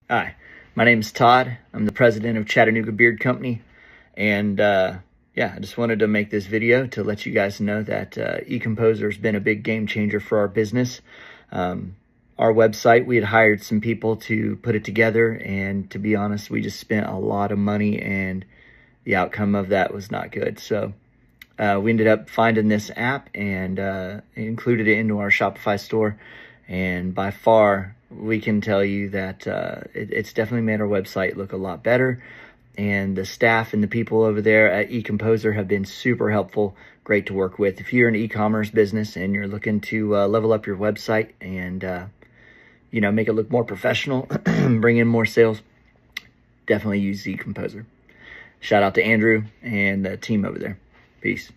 Hi, my name is Todd. I'm the president of Chattanooga Beard Company. And I just wanted to make this video to let you guys know that EComposer has been a big game changer for our business. Our website, we had hired some people to put it together, and to be honest, we just spent a lot of money and the outcome of that was not good. So we ended up finding this app and included it into our Shopify store. And by far, we can tell you that it's definitely made our website look a lot better. And the staff and the people over there at EComposer have been super helpful, great to work with. If you're an e-commerce business and you're looking to level up your website and make it look more professional, bring in more sales, definitely use EComposer. Shout out to Andrew and the team over there. Peace.